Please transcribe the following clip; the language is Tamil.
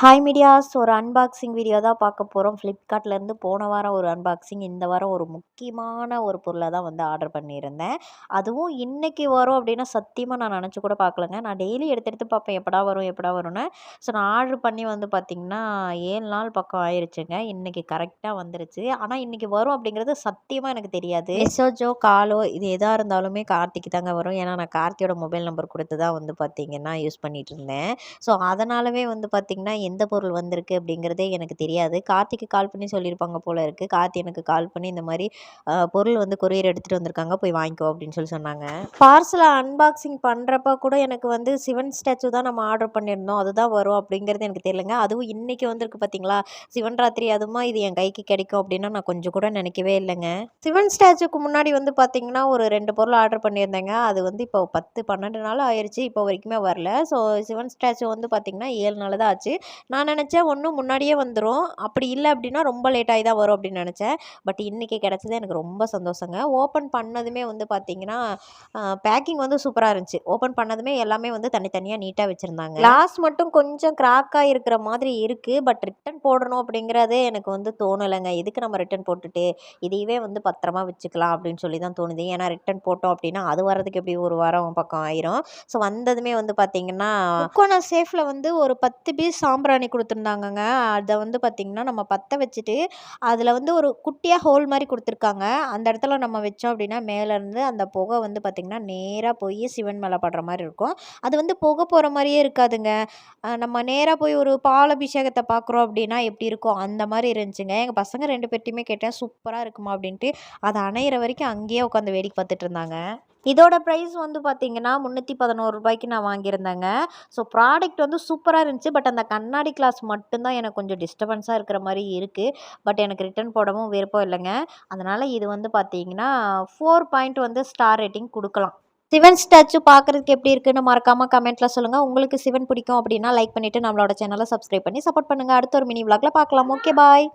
ஹாய் மீடியாஸ், ஒரு அன்பாக்சிங் வீடியோ தான் பார்க்க போகிறோம். ஃப்ளிப்கார்ட்லேருந்து போன வாரம் ஒரு அன்பாக்சிங், இந்த வாரம் ஒரு முக்கியமான ஒரு பொருளை தான் வந்து ஆர்டர் பண்ணியிருந்தேன். அதுவும் இன்றைக்கி வரும் அப்படின்னா சத்தியமாக நான் நினச்சி கூட பார்க்கலங்க. நான் டெய்லி எடுத்து எடுத்து பார்ப்பேன், எப்படா வரும் எப்படா வரும்னு. ஸோ நான் ஆர்டர் பண்ணி வந்து பார்த்திங்கன்னா 7 நாள் பக்கம் ஆயிடுச்சுங்க. இன்றைக்கி கரெக்டாக வந்துருச்சு. ஆனால் இன்றைக்கி வரும் அப்படிங்கிறது சத்தியமாக எனக்கு தெரியாது. மெசேஜோ காலோ இது எதாக இருந்தாலுமே கார்த்திக்கு தாங்க வரும். ஏன்னா நான் கார்த்தியோட மொபைல் நம்பர் கொடுத்து தான் வந்து பார்த்திங்கன்னா யூஸ் பண்ணிகிட்டு இருந்தேன். ஸோ அதனாலவே வந்து பார்த்திங்கன்னா எந்த பொருள் வந்திருக்கு அப்படிங்கிறதே எனக்கு தெரியாது. கார்த்திக்கு கால் பண்ணி சொல்லியிருப்பாங்க போல இருக்குது. கார்த்தி எனக்கு கால் பண்ணி இந்த மாதிரி பொருள் வந்து கொரியர் எடுத்துகிட்டு வந்திருக்காங்க, போய் வாங்கிக்கோ அப்படின்னு சொல்லி சொன்னாங்க. பார்சலை அன்பாக்சிங் பண்ணுறப்ப கூட எனக்கு வந்து சிவன் ஸ்டாச்சு தான் நம்ம ஆர்டர் பண்ணியிருந்தோம், அதுதான் வரும் அப்படிங்கிறது எனக்கு தெரியலங்க. அதுவும் இன்றைக்கி வந்திருக்கு பார்த்தீங்களா, சிவன் ராத்திரி, அதுமா இது என் கைக்கு கிடைக்கும் அப்படின்னா நான் கொஞ்சம் கூட நினைக்கவே இல்லைங்க. சிவன் ஸ்டாச்சுக்கு முன்னாடி வந்து பார்த்திங்கன்னா ஒரு 2 பொருள் ஆர்டர் பண்ணியிருந்தேங்க. அது வந்து இப்போ 10-12 நாள் ஆயிடுச்சு, இப்போ வரைக்குமே வரல. ஸோ சிவன் ஸ்டாச்சு வந்து பார்த்திங்கன்னா 7 நாள் தான் ஆச்சு. நான் நினச்சேன் ஒன்றும் முன்னாடியே வந்துடும், அப்படி இல்லை அப்படின்னா ரொம்ப லேட்டாகி தான் வரும் அப்படின்னு நினச்சேன். பட் இன்றைக்கி கிடச்சது எனக்கு ரொம்ப சந்தோஷங்க. ஓப்பன் பண்ணதுமே வந்து பார்த்திங்கன்னா பேக்கிங் வந்து சூப்பராக இருந்துச்சு. ஓப்பன் பண்ணதுமே எல்லாமே வந்து தனித்தனியாக நீட்டாக வச்சுருந்தாங்க. கிளாஸ் மட்டும் கொஞ்சம் கிராக்காக இருக்கிற மாதிரி இருக்குது. பட் ரிட்டன் போடணும் அப்படிங்கிறதே எனக்கு வந்து தோணலைங்க. எதுக்கு நம்ம ரிட்டன் போட்டுட்டு இதையவே வந்து பத்திரமா வச்சுக்கலாம் அப்படின்னு சொல்லி தான் தோணுது. ஏன்னா ரிட்டன் போட்டோம் அப்படின்னா அது வரதுக்கு எப்படி ஒரு வாரம் பக்கம் ஆயிரும். ஸோ வந்ததுமே வந்து பார்த்திங்கன்னா முக்கோண சேஃபில் வந்து ஒரு 10 பீஸ் சாம்பிராணி கொடுத்துருந்தாங்கங்க. அதை வந்து பார்த்திங்கன்னா நம்ம பற்ற வச்சுட்டு அதில் வந்து ஒரு குட்டியாக ஹோல் மாதிரி கொடுத்துருக்காங்க. அந்த இடத்துல நம்ம வச்சோம் அப்படின்னா மேலேருந்து அந்த புகை வந்து பார்த்திங்கன்னா நேராக போய் சிவன் மேலே படுற மாதிரி இருக்கும். அது வந்து புகை போகிற மாதிரியே இருக்காதுங்க. நம்ம நேராக போய் ஒரு பால் அபிஷேகத்தை பார்க்குறோம் அப்படின்னா எப்படி இருக்கும் அந்த மாதிரி இருந்துச்சுங்க. எங்கள் பசங்க 2 பேர்ட்டையுமே கேட்டேன், சூப்பராக இருக்குமா அப்படின்ட்டு. அது அணையிற வரைக்கும் அங்கேயே உட்காந்து வேடிக்கை பார்த்துட்டு இருந்தாங்க. இதோட ப்ரைஸ் வந்து பார்த்திங்கன்னா ரூ. 311 நான் வாங்கியிருந்தேங்க. ஸோ ப்ராடக்ட் வந்து சூப்பராக இருந்துச்சு. பட் அந்த கண்ணாடி கிளாஸ் மட்டும்தான் எனக்கு கொஞ்சம் டிஸ்டர்பன்ஸாக இருக்கிற மாதிரி இருக்குது. பட் எனக்கு ரிட்டன் போடவும் விருப்பம் இல்லைங்க. அதனால் இது வந்து பார்த்திங்கன்னா 4 பாயிண்ட் வந்து ஸ்டார் ரேட்டிங் கொடுக்கலாம். சிவன் ஸ்டாச்சு பார்க்குறதுக்கு எப்படி இருக்குன்னு மறக்காமல் கமெண்ட்டில் சொல்லுங்கள். உங்களுக்கு சிவன் பிடிக்கும் அப்படின்னா லைக் பண்ணிவிட்டு நம்மளோட சேனலை சப்ஸ்கிரைப் பண்ணி சப்போர்ட் பண்ணுங்கள். அடுத்த ஒரு மினி விளாகில் பார்க்கலாம். ஓகே, பாய்.